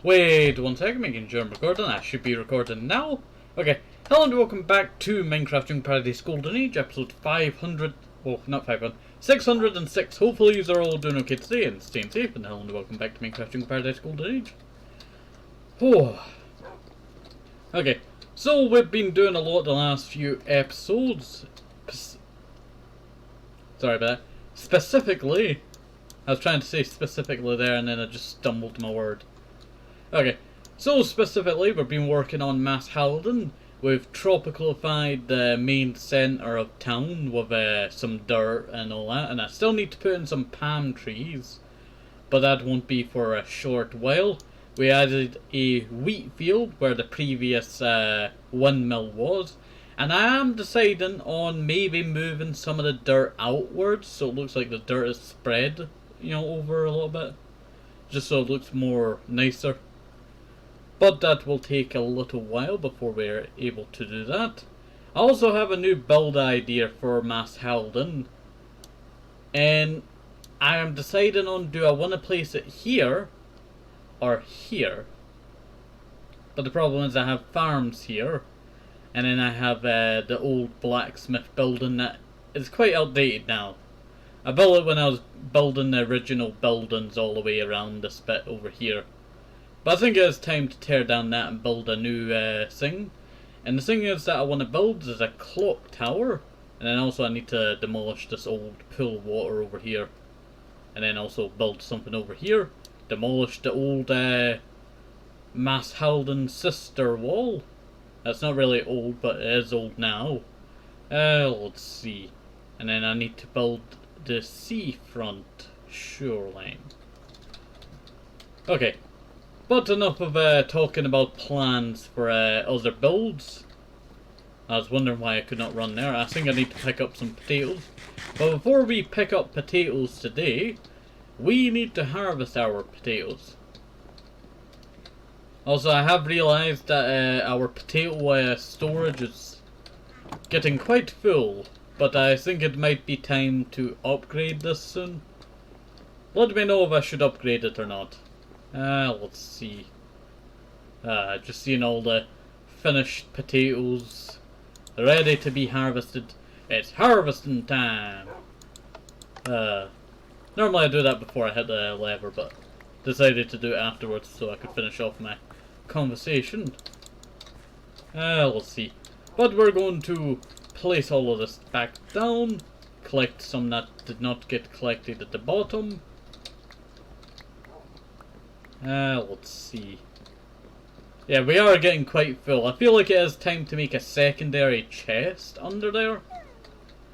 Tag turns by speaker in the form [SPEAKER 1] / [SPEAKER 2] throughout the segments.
[SPEAKER 1] Wait one second, making sure I'm recording. I should be recording now. Okay, hello and welcome back to Minecraft Young Paradise Golden Age, episode 500. Well, not 500, 606. Hopefully you are all doing okay today and staying safe. And hello and welcome back to Minecraft Young Paradise Golden Age. Oh. Okay, so we've been doing a lot the last few episodes. Sorry about that. Specifically, I was trying to say specifically there and then I just stumbled my word. Okay, so specifically we've been working on Mass Halden. We've tropicalified the main centre of town with some dirt and all that, and I still need to put in some palm trees, but that won't be for a short while. We added a wheat field where the previous windmill was, and I am deciding on maybe moving some of the dirt outwards so it looks like the dirt is spread, you know, over a little bit, just so it looks more nicer. But that will take a little while before we're able to do that. I also have a new build idea for Mass Halden, and I am deciding on, do I want to place it here or here? But the problem is I have farms here, and then I have the old blacksmith building that is quite outdated now. I built it when I was building the original buildings all the way around this bit over here. But I think it's time to tear down that and build a new thing. And the thing is that I want to build is a clock tower. And then also I need to demolish this old pool of water over here. And then also build something over here. Demolish the old Mass Halden sister wall. That's not really old, but it is old now. Let's see. And then I need to build the seafront shoreline. Okay. But enough of talking about plans for other builds. I was wondering why I could not run there. I think I need to pick up some potatoes. But before we pick up potatoes today, we need to harvest our potatoes. Also, I have realised that our potato storage is getting quite full. But I think it might be time to upgrade this soon. Let me know if I should upgrade it or not. Let's see. Just seeing all the finished potatoes ready to be harvested. It's harvesting time! Normally I do that before I hit the lever, but decided to do it afterwards so I could finish off my conversation. Let's see. But we're going to place all of this back down, collect some that did not get collected at the bottom. Let's see. Yeah, we are getting quite full. I feel like it is time to make a secondary chest under there.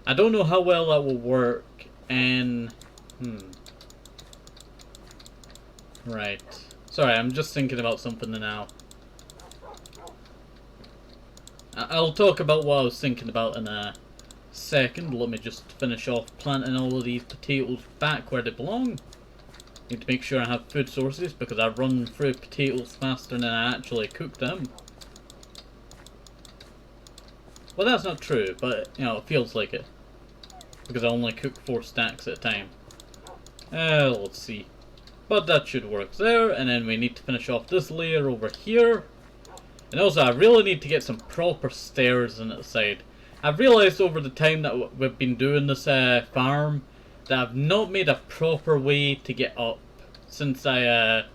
[SPEAKER 1] I don't know how well that will work, and... Right. Sorry, I'm just thinking about something now. I'll talk about what I was thinking about in a second. Let me just finish off planting all of these potatoes back where they belong. Need to make sure I have food sources because I run through potatoes faster than I actually cook them. Well, that's not true, but you know, it feels like it. Because I only cook 4 stacks at a time. Let's see. But that should work there, and then we need to finish off this layer over here. And also, I really need to get some proper stairs on the side. I've realised over the time that we've been doing this farm, that I've not made a proper way to get up since I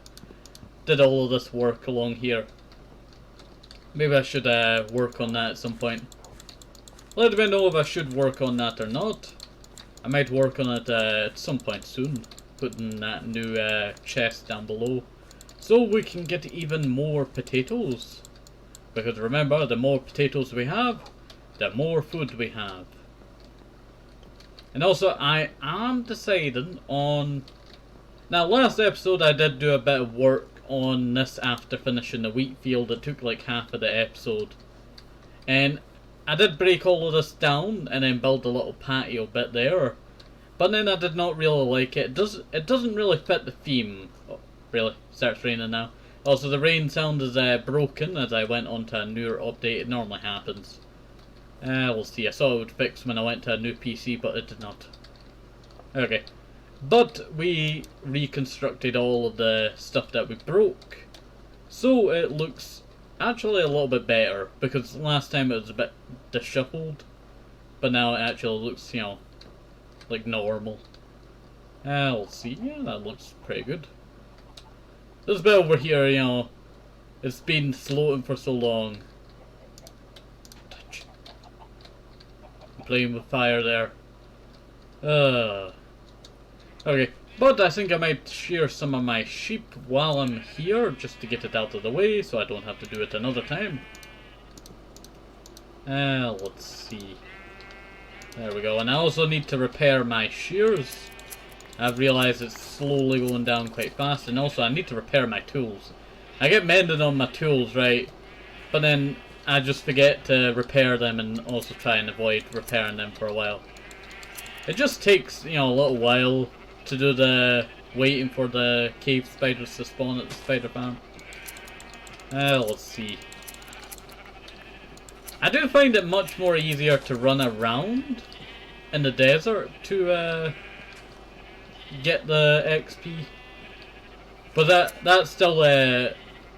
[SPEAKER 1] did all of this work along here. Maybe I should work on that at some point. Let me know if I should work on that or not. I might work on it at some point soon, putting that new chest down below, so we can get even more potatoes. Because remember, the more potatoes we have, the more food we have. And also, I am deciding on... Now, last episode I did do a bit of work on this after finishing the wheat field. It took like half of the episode. And I did break all of this down and then build a little patio bit there. But then I did not really like it. It doesn't really fit the theme. Oh, really? Starts raining now. Also, the rain sound is broken as I went on to a newer update. It normally happens. We'll see. I saw it would fix when I went to a new PC, but it did not. Okay. But we reconstructed all of the stuff that we broke. So it looks actually a little bit better, because last time it was a bit disheveled, but now it actually looks, you know, like normal. Let's see, yeah, that looks pretty good. This bit over here, you know, it's been floating for so long. Touch. I'm playing with fire there. Okay, but I think I might shear some of my sheep while I'm here, just to get it out of the way, so I don't have to do it another time. Let's see. There we go, and I also need to repair my shears. I've realised it's slowly going down quite fast, and also I need to repair my tools. I get mending on my tools, right, but then I just forget to repair them and also try and avoid repairing them for a while. It just takes, you know, a little while to do the waiting for the cave spiders to spawn at the spider farm. Let's see. I do find it much more easier to run around in the desert to get the XP, but that's still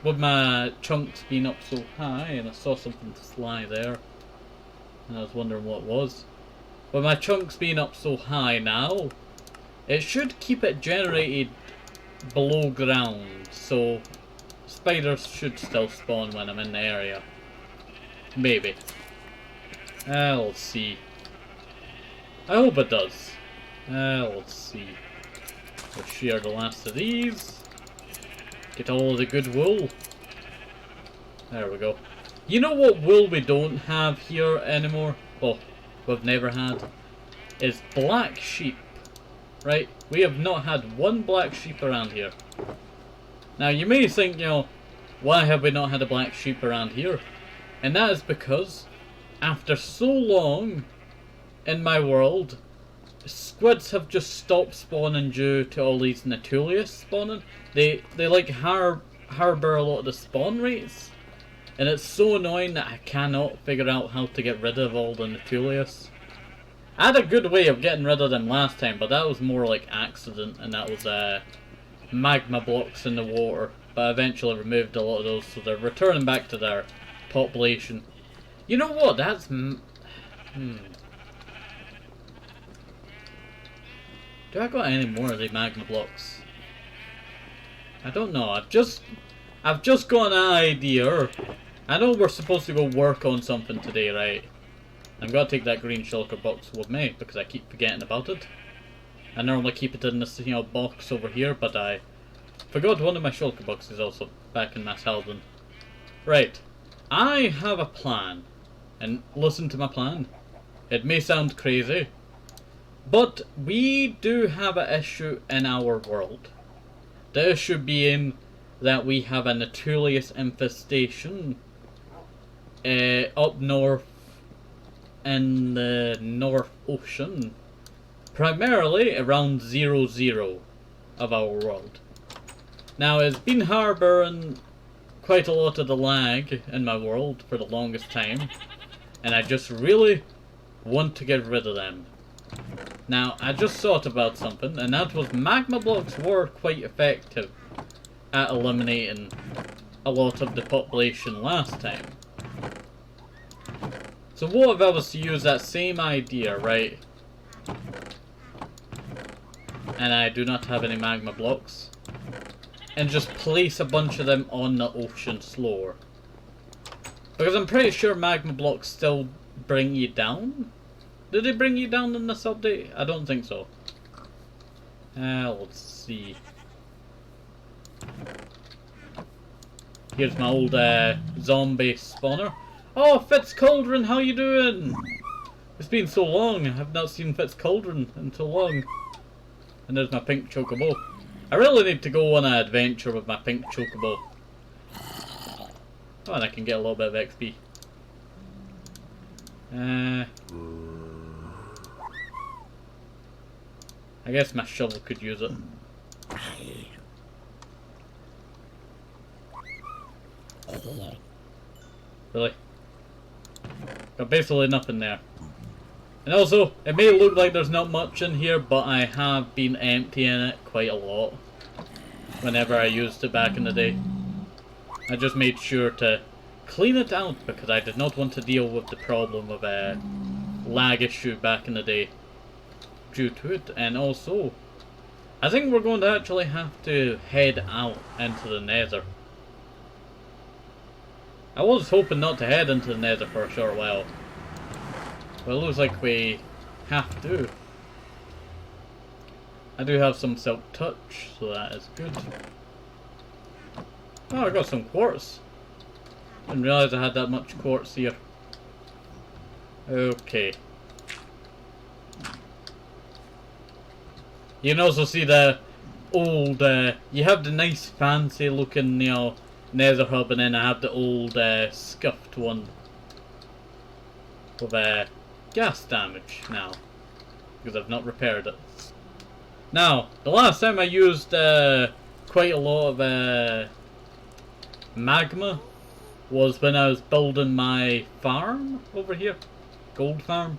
[SPEAKER 1] with my chunks being up so high, and I saw something fly there, and I was wondering what it was. With my chunks being up so high now, it should keep it generated below ground, so spiders should still spawn when I'm in the area. Maybe. Let's see. I hope it does. Let's see. We'll shear the last of these. Get all of the good wool. There we go. You know what wool we don't have here anymore? Well, we've never had. Is black sheep. Right? We have not had one black sheep around here. Now you may think, you know, why have we not had a black sheep around here? And that is because, after so long in my world, squids have just stopped spawning due to all these Nautilus spawning. They like harbour a lot of the spawn rates, and it's so annoying that I cannot figure out how to get rid of all the Nautilus. I had a good way of getting rid of them last time, but that was more like accident, and that was magma blocks in the water. But I eventually removed a lot of those, so they're returning back to their population. You know what? That's do I got any more of the magma blocks? I don't know. I've just got an idea. I know we're supposed to go work on something today, right? I'm gonna take that green shulker box with me because I keep forgetting about it. I normally keep it in this, you know, box over here, but I forgot one of my shulker boxes also back in Mass Halden. Right. I have a plan. And listen to my plan. It may sound crazy, but we do have an issue in our world. The issue being that we have a Nautilus infestation up north in the North Ocean, primarily around 0, of our world. Now, it's been harbouring quite a lot of the lag in my world for the longest time, and I just really want to get rid of them. Now, I just thought about something, and that was magma blocks were quite effective at eliminating a lot of the population last time. So what if I was to use that same idea, right? And I do not have any magma blocks, and just place a bunch of them on the ocean floor. Because I'm pretty sure magma blocks still bring you down. Did they bring you down in this update? I don't think so. Let's see. Here's my old zombie spawner. Oh, Fitz Cauldron, how you doing? It's been so long. I've not seen Fitz Cauldron in so long. And there's my pink chocobo. I really need to go on an adventure with my pink chocobo. Oh, and I can get a little bit of XP. I guess my shovel could use it. Really? Got basically nothing there. And also, it may look like there's not much in here, but I have been emptying it quite a lot whenever I used it back in the day. I just made sure to clean it out because I did not want to deal with the problem of a lag issue back in the day due to it. And also, I think we're going to actually have to head out into the nether. I was hoping not to head into the nether for a short while, but it looks like we have to. I do have some silk touch, so that is good. Oh, I got some quartz. Didn't realise I had that much quartz here. Okay. You can also see the old, you have the nice fancy looking, you know, nether hub, and then I have the old scuffed one with gas damage now, because I've not repaired it. Now, the last time I used quite a lot of magma was when I was building my farm over here, gold farm.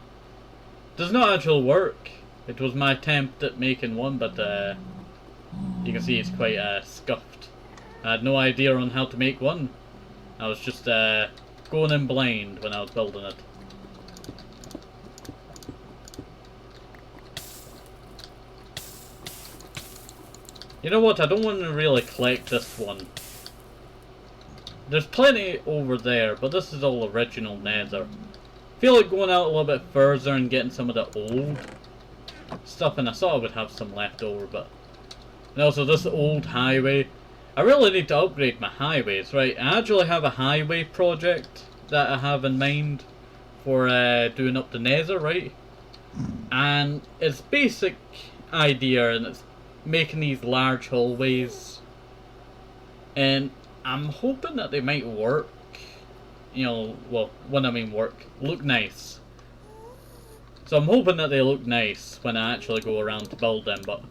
[SPEAKER 1] Does not actually work. It was my attempt at making one, but you can see it's quite scuffed. I had no idea on how to make one. I was just going in blind when I was building it. You know what, I don't want to really collect this one. There's plenty over there, but this is all original nether. I feel like going out a little bit further and getting some of the old stuff, and I thought I would have some left over, but... And also this old highway. I really need to upgrade my highways, right? I actually have a highway project that I have in mind for doing up the nether, right? And it's basic idea, and it's making these large hallways, and I'm hoping that they might work, you know, well, when I mean work, look nice. So I'm hoping that they look nice when I actually go around to build them, but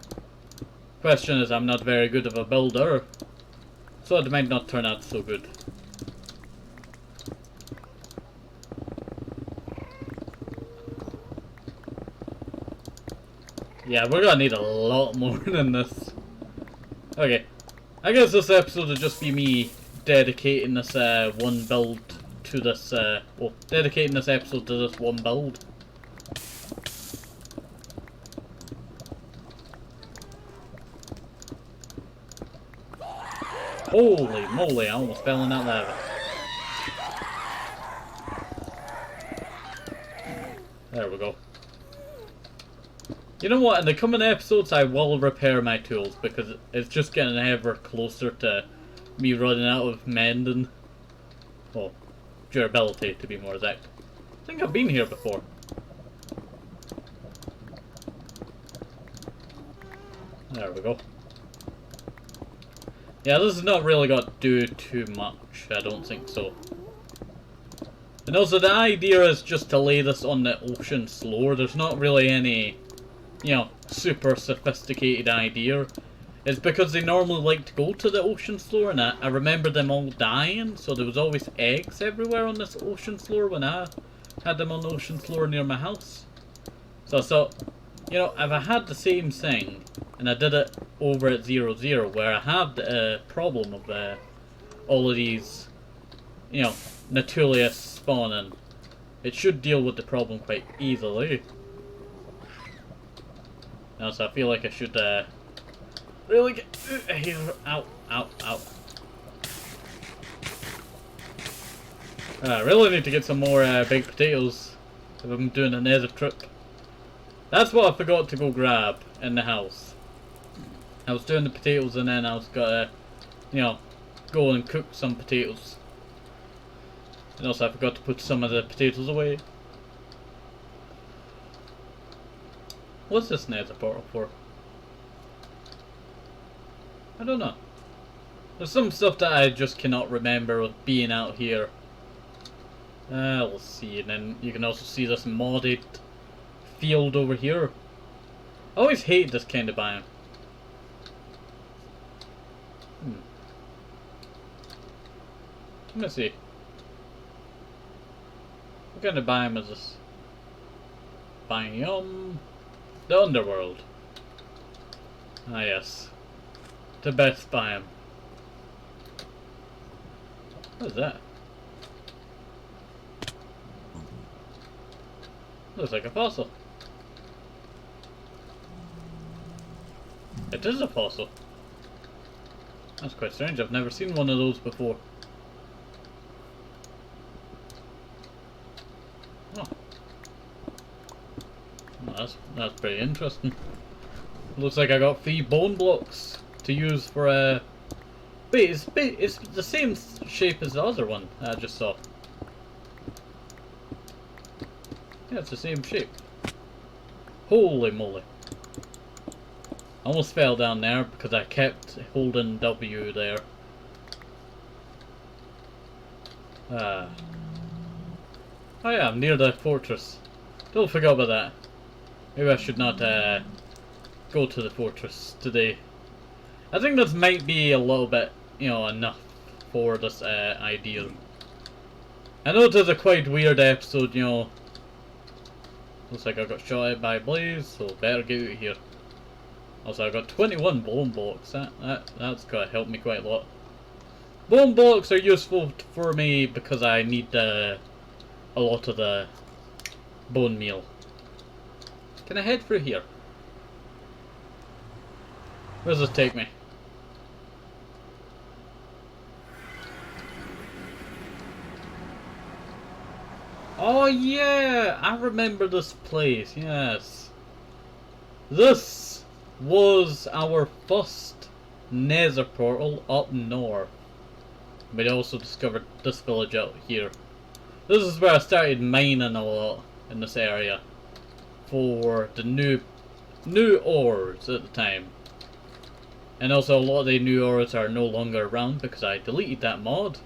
[SPEAKER 1] question is, I'm not very good of a builder, so it might not turn out so good. Yeah, we're gonna need a lot more than this. Okay, I guess this episode will just be me dedicating this one build to this, well, dedicating this episode to this one build. Holy moly, I almost fell in that lava. There we go. You know what, in the coming episodes I will repair my tools, because it's just getting ever closer to me running out of mending. Well, durability to be more exact. I think I've been here before. There we go. Yeah, this is not really got to do too much, I don't think so. And also the idea is just to lay this on the ocean floor. There's not really any, you know, super sophisticated idea. It's because they normally like to go to the ocean floor, and I remember them all dying, so there was always eggs everywhere on this ocean floor when I had them on the ocean floor near my house. So I thought, you know, if I had the same thing, and I did it over at 0-0, where I have the problem of all of these, you know, Nautilus spawning, it should deal with the problem quite easily. Now, so I feel like I should really get here. Ow, ow, ow. I really need to get some more baked potatoes if I'm doing a nether trip. That's what I forgot to go grab in the house. I was doing the potatoes, and then I was gonna, you know, go and cook some potatoes. And also I forgot to put some of the potatoes away. What's this nether portal for? I don't know. There's some stuff that I just cannot remember with being out here. We'll see, and then you can also see this modded field over here. I always hate this kind of biome. Let me see. What kind of biome is this? Biome? The underworld. Ah yes. The best biome. What is that? Looks like a fossil. It is a fossil. That's quite strange. I've never seen one of those before. Oh. Well, that's pretty interesting. Looks like I got 3 bone blocks to use for a. Wait, it's the same shape as the other one I just saw. Yeah, it's the same shape. Holy moly. I almost fell down there because I kept holding W there. Oh yeah, I'm near the fortress. Don't forget about that. Maybe I should not go to the fortress today. I think this might be a little bit, you know, enough for this idea. I know it is a quite weird episode, you know. Looks like I got shot at by Blaze, so better get out of here. Also, I got 21 bone blocks. That's gonna help me quite a lot. Bone blocks are useful for me because I need a lot of the bone meal. Can I head through here? Where does this take me? Oh yeah, I remember this place. Yes, this was our first nether portal up north. We also discovered this village out here. This is where I started mining a lot in this area for the new ores at the time. And also a lot of the new ores are no longer around because I deleted that mod.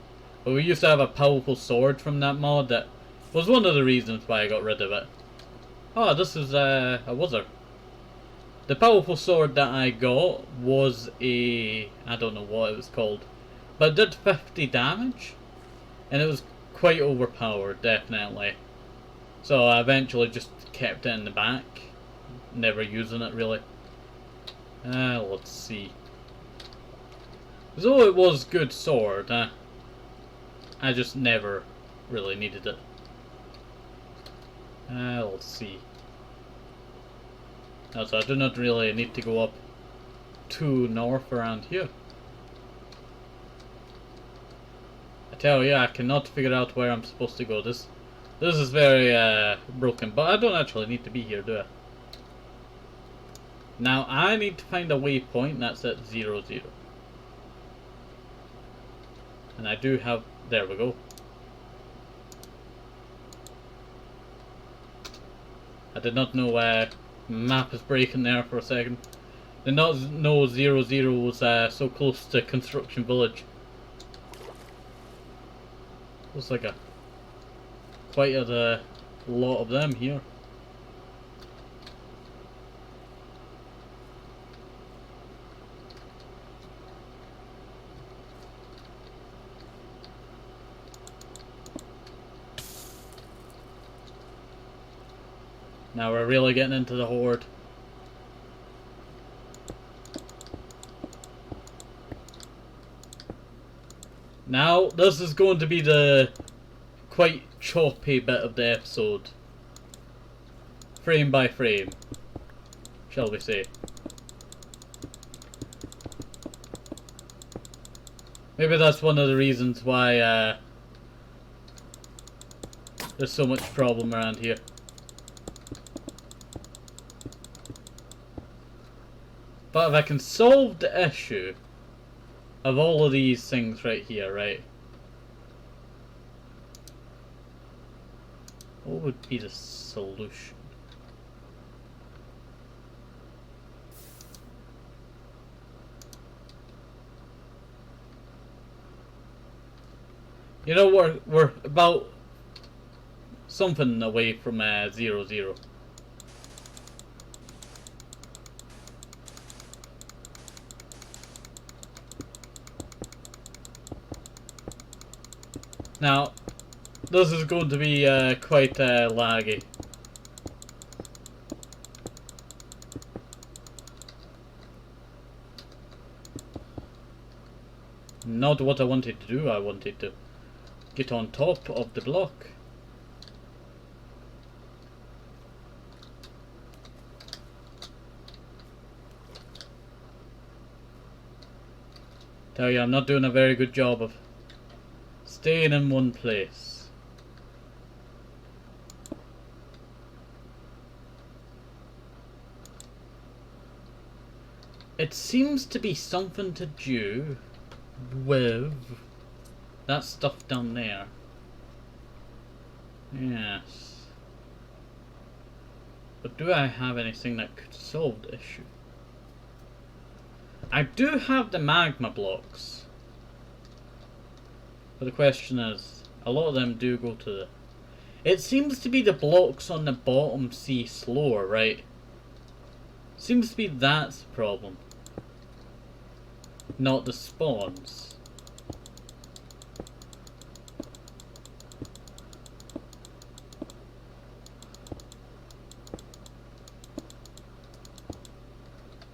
[SPEAKER 1] But we used to have a powerful sword from that mod that was one of the reasons why I got rid of it. Oh, this is a wizard. The powerful sword that I got was a... I don't know what it was called. But it did 50 damage. And it was quite overpowered, definitely. So I eventually just kept it in the back. Never using it, really. Let's see. Though it was good sword, I just never really needed it. Let's see. So I do not really need to go up too north around here. I tell you, I cannot figure out where I'm supposed to go. This is very broken, but I don't actually need to be here, do I? Now I need to find a waypoint that's at 0, 0. And I do have... there we go. I did not know map is breaking there for a second. Did not know 0, 0 was so close to Construction Village. Looks like quite a lot of them here. Now we're really getting into the horde. Now, this is going to be the quite choppy bit of the episode. Frame by frame, shall we say. Maybe that's one of the reasons why there's so much problem around here. But if I can solve the issue of all of these things right here, right? What would be the solution? You know, we're about something away from 0, 0. Now, this is going to be quite laggy. Not what I wanted to do, I wanted to get on top of the block. Tell you, I'm not doing a very good job of staying in one place. It seems to be something to do with that stuff down there. Yes. But do I have anything that could solve the issue? I do have the magma blocks. But the question is, a lot of them do go to the... It seems to be the blocks on the bottom sea slower, right? Seems to be that's the problem. Not the spawns.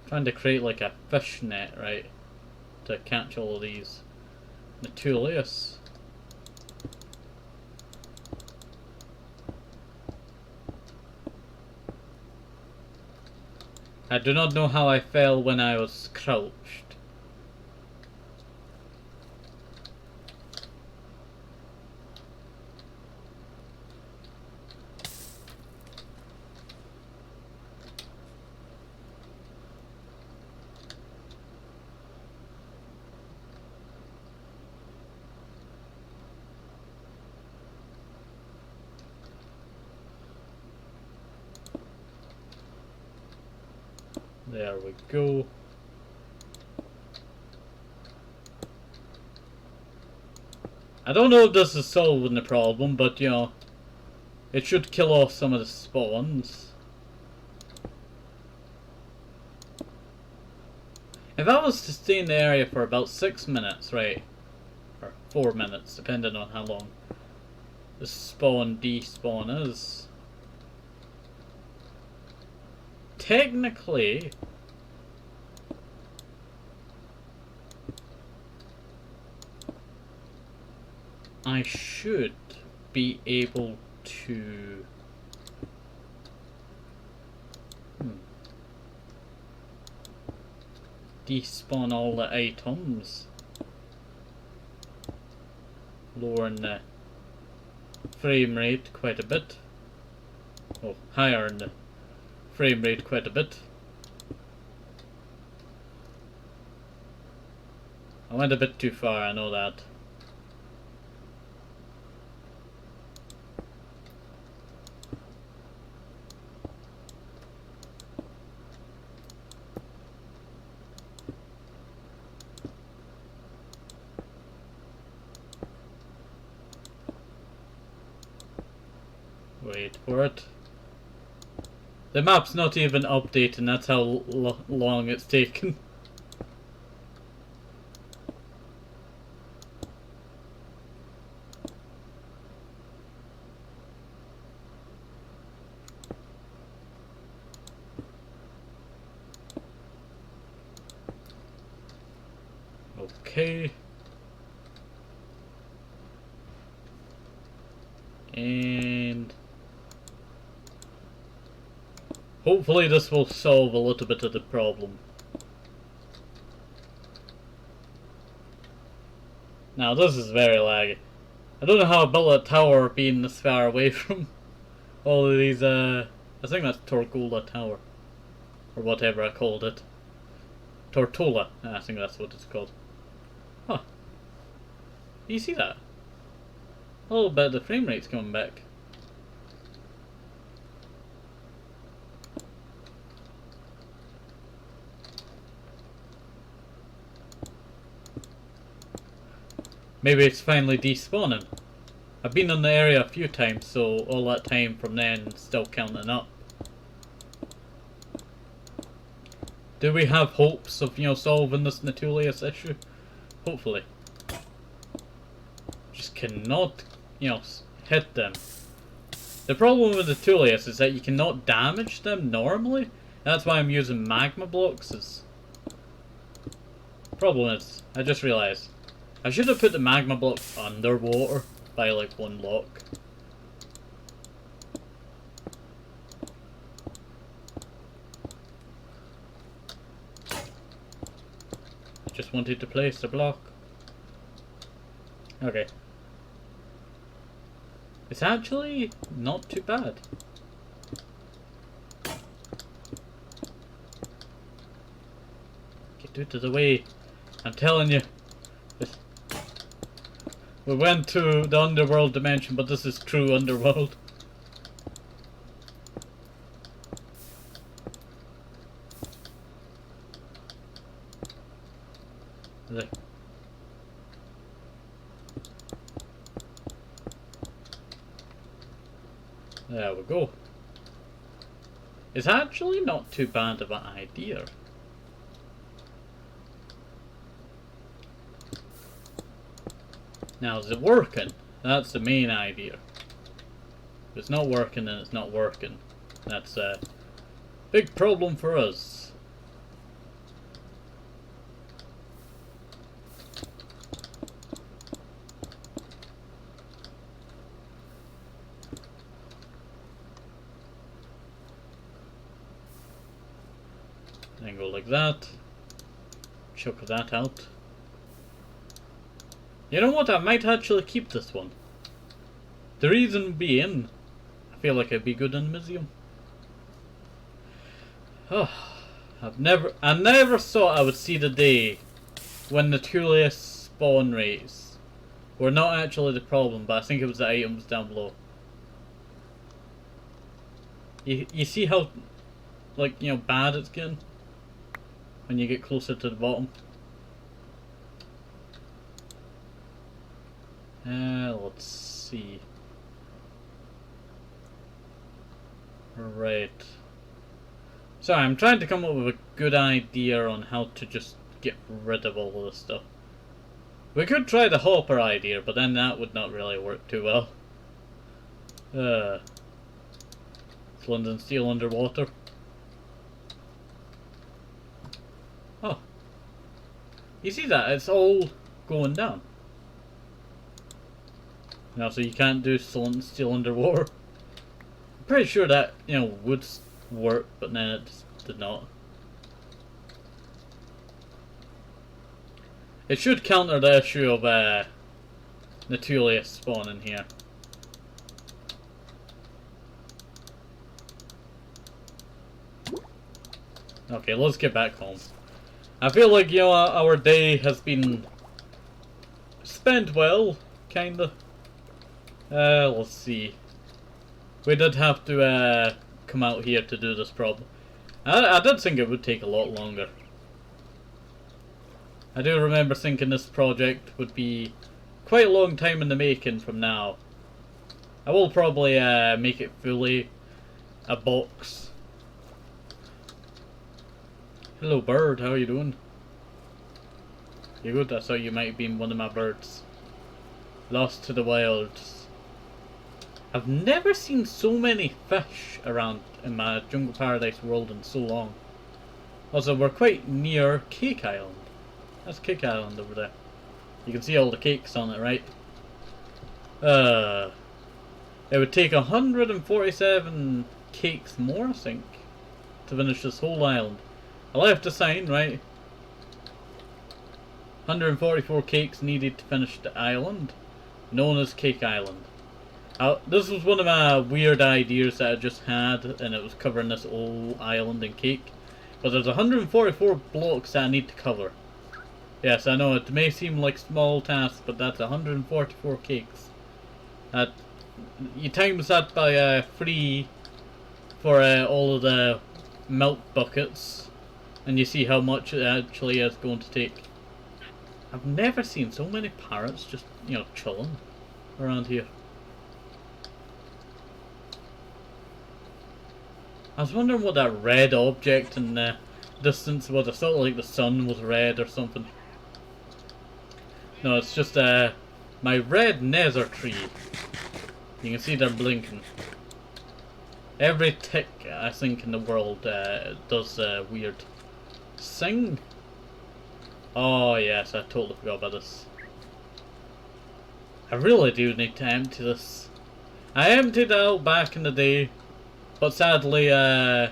[SPEAKER 1] Trying to create like a fish net, right? To catch all of these Nautilus. I do not know how I fell when I was crouched. There we go. I don't know if this is solving the problem, but you know, it should kill off some of the spawns. If I was to stay in the area for about 6 minutes, right, or 4 minutes, depending on how long the spawn despawn is, technically I should be able to despawn all the items, lowering the frame rate quite a bit. Oh, higher in the frame rate quite a bit. I went a bit too far, I know that. Wait for it. The map's not even updating, that's how long it's taken. Okay. And hopefully this will solve a little bit of the problem. Now this is very laggy. I don't know how I built a tower being this far away from all of these, I think that's Torgola Tower. Or whatever I called it. Tortola, I think that's what it's called. Huh. You see that? A little bit of the frame rate's coming back. Maybe it's finally despawning. I've been in the area a few times, so all that time from then is still counting up. Do we have hopes of, you know, solving this Nautilus issue? Hopefully. Just cannot, you know, hit them. The problem with the Nautilus is that you cannot damage them normally. That's why I'm using magma blocks. Problem is, I just realised I should have put the magma blocks underwater by like one lock. Just wanted to place the block. Okay. It's actually not too bad. Get out of the way. I'm telling you. We went to the underworld dimension, but this is true underworld. There. There we go. It's actually not too bad of an idea. Now, is it working? That's the main idea. If it's not working, then it's not working. That's a big problem for us. Then go like that. Chuck that out. You know what? I might actually keep this one. The reason being, I feel like it'd be good in a museum. Oh, I never thought I would see the day when Nautilus spawn rates were not actually the problem, but I think it was the items down below. You see how, like, you know, bad it's getting when you get closer to the bottom. Let's see. Right. Sorry, I'm trying to come up with a good idea on how to just get rid of all of this stuff. We could try the hopper idea, but then that would not really work too well. Flint and steel underwater. Oh. You see that? It's all going down. Now, so you can't do flint and steel underwater. I'm pretty sure that, you know, would work, but then it just did not. It should counter the issue of Nautilus spawning here. Okay, let's get back home. I feel like, you know, our day has been spent well, kinda. Let's see. We did have to come out here to do this problem. I did think it would take a lot longer. I do remember thinking this project would be quite a long time in the making from now. I will probably make it fully a box. Hello bird, how are you doing? You good? I thought you might have been one of my birds. Lost to the wilds. I've never seen so many fish around in my Jungle Paradise world in so long. Also, we're quite near Cake Island. That's Cake Island over there. You can see all the cakes on it, right? It would take 147 cakes more, I think, to finish this whole island. I left a sign, right? 144 cakes needed to finish the island, known as Cake Island. This was one of my weird ideas that I just had, and it was covering this whole island in cake. But there's 144 blocks that I need to cover. Yes, I know, it may seem like small tasks, but that's 144 cakes. You times that by 3 for all of the milk buckets, and you see how much it actually is going to take. I've never seen so many parrots just, you know, chilling around here. I was wondering what that red object in the distance was. I thought like the sun was red or something. No, it's just my red nether tree. You can see they're blinking. Every tick, I think, in the world does weird sing. Oh yes, I totally forgot about this. I really do need to empty this. I emptied it out back in the day, but sadly, also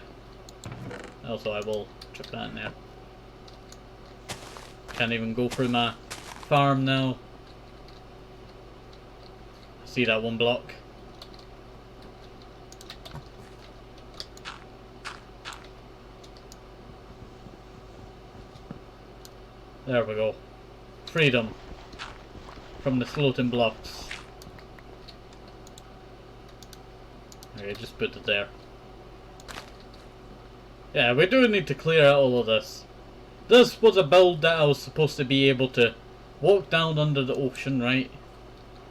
[SPEAKER 1] I will chuck that in there. Can't even go through my farm now. See that one block? There we go. Freedom from the floating blocks. Okay, just put it there. Yeah, we do need to clear out all of this. This was a build that I was supposed to be able to walk down under the ocean, right?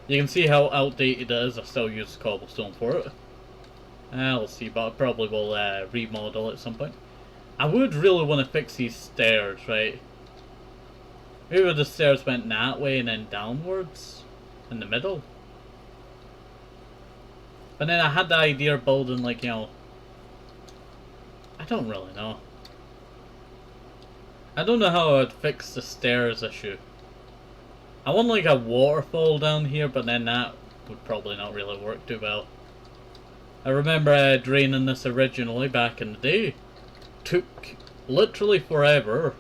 [SPEAKER 1] You can see how outdated it is. I still use cobblestone for it. We'll see, but I probably will remodel at some point. I would really want to fix these stairs, right? Maybe the stairs went that way and then downwards in the middle. But then I had the idea of building, like, you know, I don't really know. I don't know how I would fix the stairs issue. I want like a waterfall down here, but then that would probably not really work too well. I remember draining this originally back in the day. Took literally forever.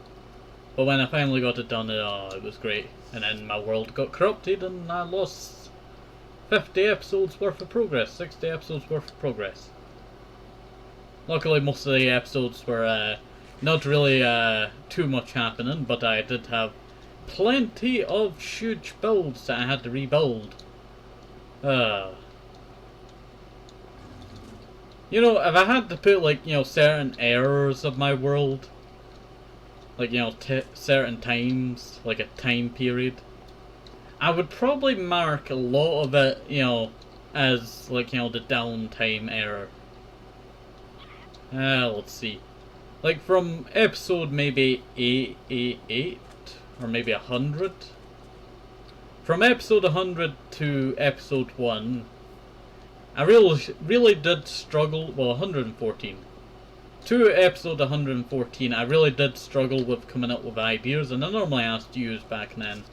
[SPEAKER 1] But when I finally got it done, it was great. And then my world got corrupted and I lost 50 episodes worth of progress, 60 episodes worth of progress. Luckily most of the episodes were not really too much happening, but I did have plenty of huge builds that I had to rebuild. You know, if I had to put, like, you know, certain errors of my world, like, you know, certain times, like a time period, I would probably mark a lot of it, you know, as, like, you know, the downtime error. Let's see. Like, from episode maybe 888, or maybe 100. From episode 100 to episode 1, I really did struggle, well, 114. To episode 114, I really did struggle with coming up with ideas, and I normally asked you back then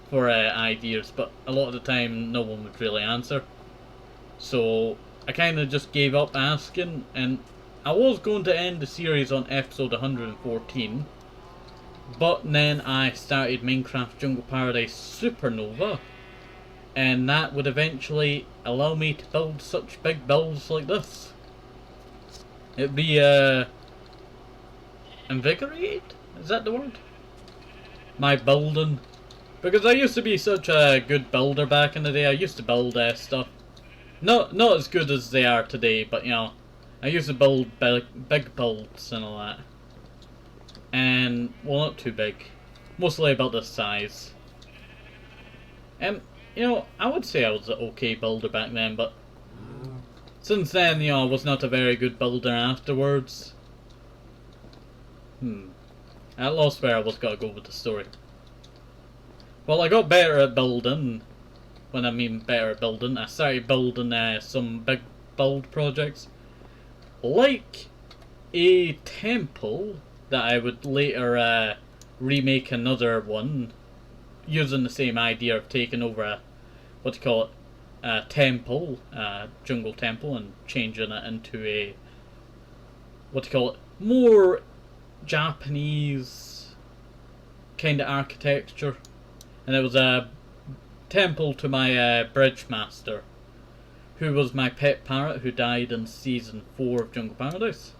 [SPEAKER 1] for ideas, but a lot of the time no one would really answer. So I kind of just gave up asking, and I was going to end the series on episode 114, but then I started Minecraft Jungle Paradise Supernova, and that would eventually allow me to build such big builds like this. It'd be, invigorated? Is that the word? My building. Because I used to be such a good builder back in the day. I used to build stuff. Not as good as they are today, but, you know, I used to build big builds and all that. And, well, not too big. Mostly about this size. And, you know, I would say I was an okay builder back then, but since then, you know, I was not a very good builder afterwards. I lost where I was going to go with the story. Well, I got better at building. When I mean better at building, I started building some big build projects. Like a temple that I would later remake another one. Using the same idea of taking over a, what do you call it, a temple, jungle temple, and changing it into a, what do you call it, more Japanese kind of architecture. And it was a temple to my bridge master, who was my pet parrot who died in season 4 of Jungle Paradise.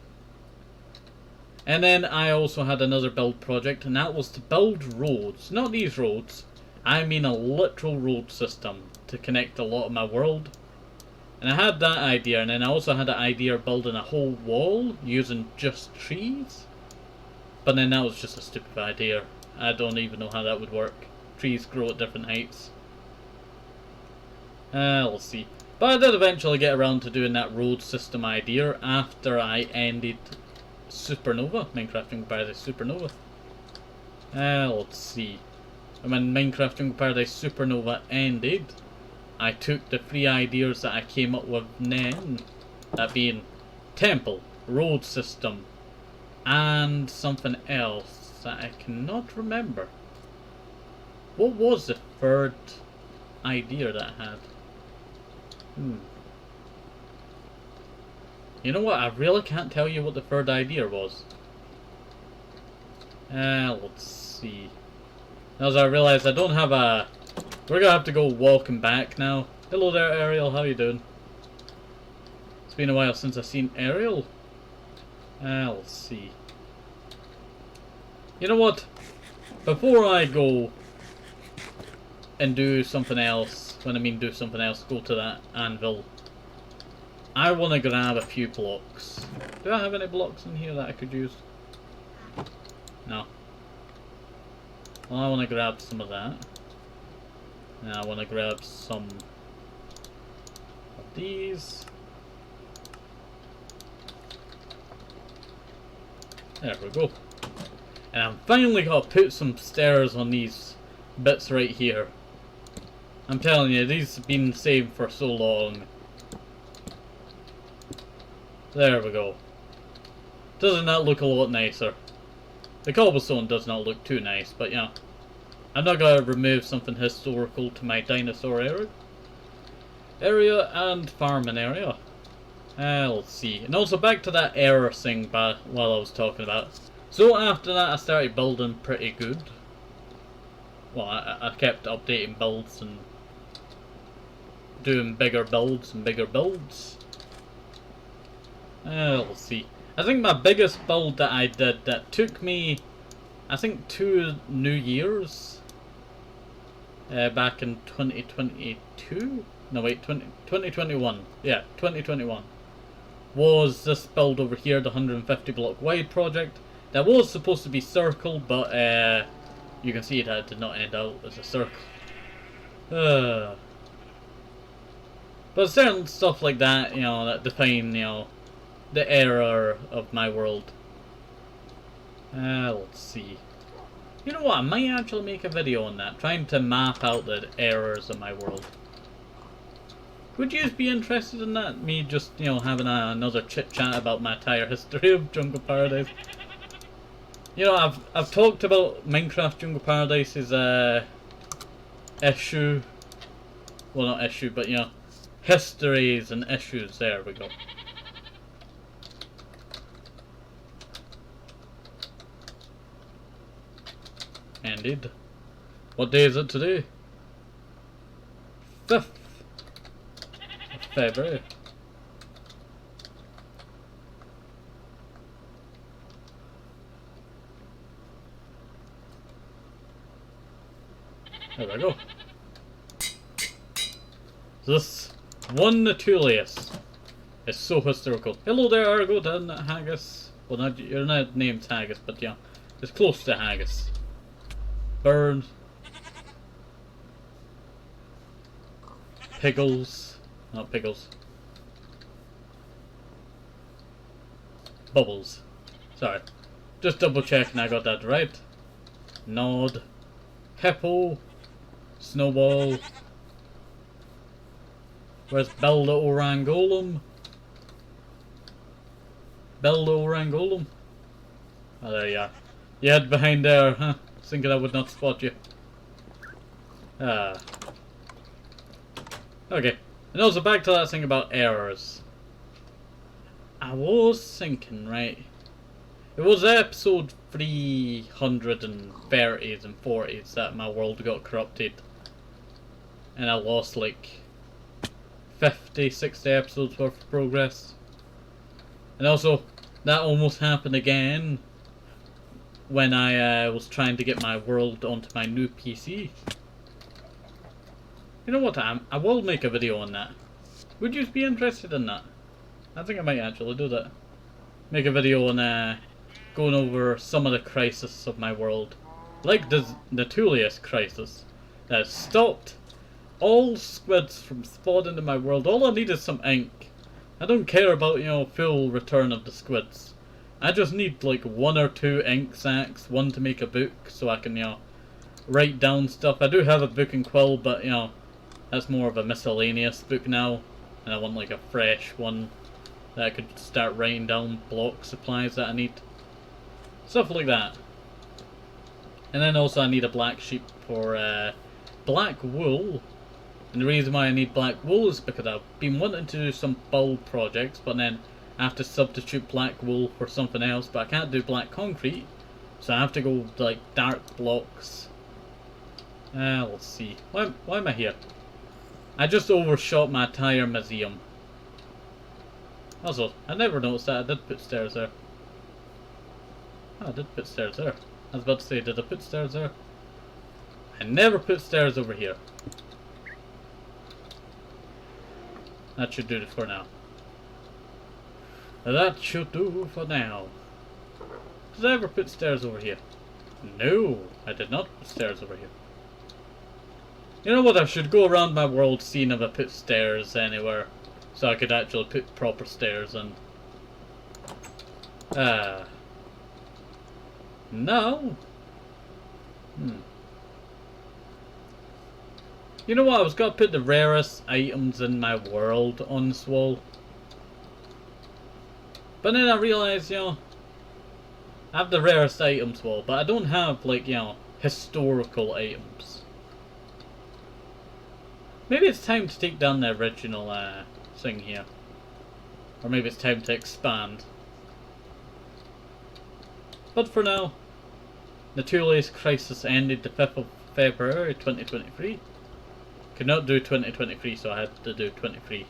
[SPEAKER 1] And then I also had another build project, and that was to build roads. Not these roads, I mean a literal road system to connect a lot of my world. And I had that idea, and then I also had the idea of building a whole wall using just trees. But then that was just a stupid idea. I don't even know how that would work. Trees grow at different heights. We'll see. But I did eventually get around to doing that road system idea after I ended Supernova, Minecraft Jungle Paradise Supernova. Let's see. And when Minecraft Jungle Paradise Supernova ended, I took the 3 ideas that I came up with then, that being temple, road system, and something else that I cannot remember. What was the third? idea that I had. You know what? I really can't tell you what the third idea was. Let's see. As I realize I don't have a... We're gonna have to go walking back now. Hello there, Ariel. How you doing? It's been a while since I've seen Ariel. Let's see. You know what? Before I go and do something else, when I mean do something else, go to that anvil, I want to grab a few blocks. Do I have any blocks in here that I could use? No. Well, I want to grab some of that. And I want to grab some of these. There we go. And I'm finally got to put some stairs on these bits right here. I'm telling you, these have been saved for so long. There we go. Doesn't that look a lot nicer? The cobblestone does not look too nice, but yeah. I'm not going to remove something historical to my dinosaur area and farming area. Let's see. And also back to that error thing while I was talking about. So after that I started building pretty good. Well, I kept updating builds and doing bigger builds and bigger builds. Let's see. I think my biggest build that I did that took me, I think, 2 New Years. Back in 2022? No wait, 2021. Yeah, 2021. Was this build over here, the 150 block wide project. That was supposed to be circle, but you can see that it did not end out as a circle. But certain stuff like that, you know, that define, you know, the error of my world. Let's see. You know what, I might actually make a video on that, trying to map out the errors of my world. Would you be interested in that? Me just, you know, having another chit chat about my entire history of Jungle Paradise. You know, I've talked about Minecraft Jungle Paradise's issue. Well, not issue, but you know, histories and issues. There we go. Indeed. What day is it today? 5th of February. There we go. This one Nautilus is so historical. Hello there, Argo, down at Haggis. Well, not, you're not named Haggis, but yeah, it's close to Haggis. Bird. Pickles. Not pickles. Bubbles. Sorry. Just double checking I got that right. Nod. Hippo. Snowball. Where's Bell the Orangolum? Bell the Orangolum? Oh, there you are. You hid behind there, huh? Thinking I would not spot you. Okay. And also back to that thing about errors. I was thinking, right? It was episode 330s and 40s that my world got corrupted. And I lost like 50, 60 episodes worth of progress. And also, that almost happened again when I was trying to get my world onto my new PC. You know what, I will make a video on that. Would you be interested in that? I think I might actually do that. Make a video on going over some of the crises of my world. Like the Nautilus crisis that stopped all squids from spawning in my world. All I need is some ink. I don't care about, you know, full return of the squids. I just need like 1 or 2 ink sacks, one to make a book so I can, you know, write down stuff. I do have a book and quill, but you know, that's more of a miscellaneous book now. And I want like a fresh one that I could start writing down block supplies that I need. Stuff like that. And then also I need a black sheep for black wool And the reason why I need black wool is because I've been wanting to do some build projects, but then I have to substitute black wool for something else, but I can't do black concrete, so I have to go like dark blocks. Let's see. Why am I here? I just overshot my entire museum. Also, I never noticed that I did put stairs there. Oh, I did put stairs there. I was about to say, did I put stairs there? I never put stairs over here. That should do it for now. That should do for now. Did I ever put stairs over here? No, I did not put stairs over here. You know what, I should go around my world seeing if I put stairs anywhere. So I could actually put proper stairs in. No. You know what, I was gonna put the rarest items in my world on this wall. But then I realised, you know, I have the rarest items wall, but I don't have, like, you know, historical items. Maybe it's time to take down the original thing here. Or maybe it's time to expand. But for now, Nautilus crisis ended the 5th of February 2023. Could not do 2023, so I had to do 23.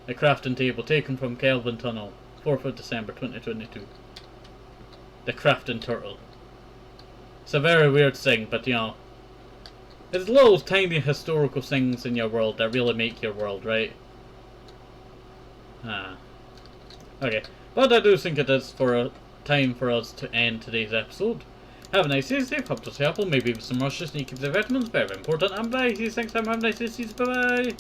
[SPEAKER 1] A crafting table taken from Kelvin Tunnel, 4th of December 2022. The crafting turtle. It's a very weird thing, but you know, it's little tiny historical things in your world that really make your world, right? Okay, but I do think it is time for us to end today's episode. Have a nice day, safe, hope to stay apple, maybe with some rushes, sneaky vitamins, very important, and bye, see you next time, have a nice day, see you, bye bye!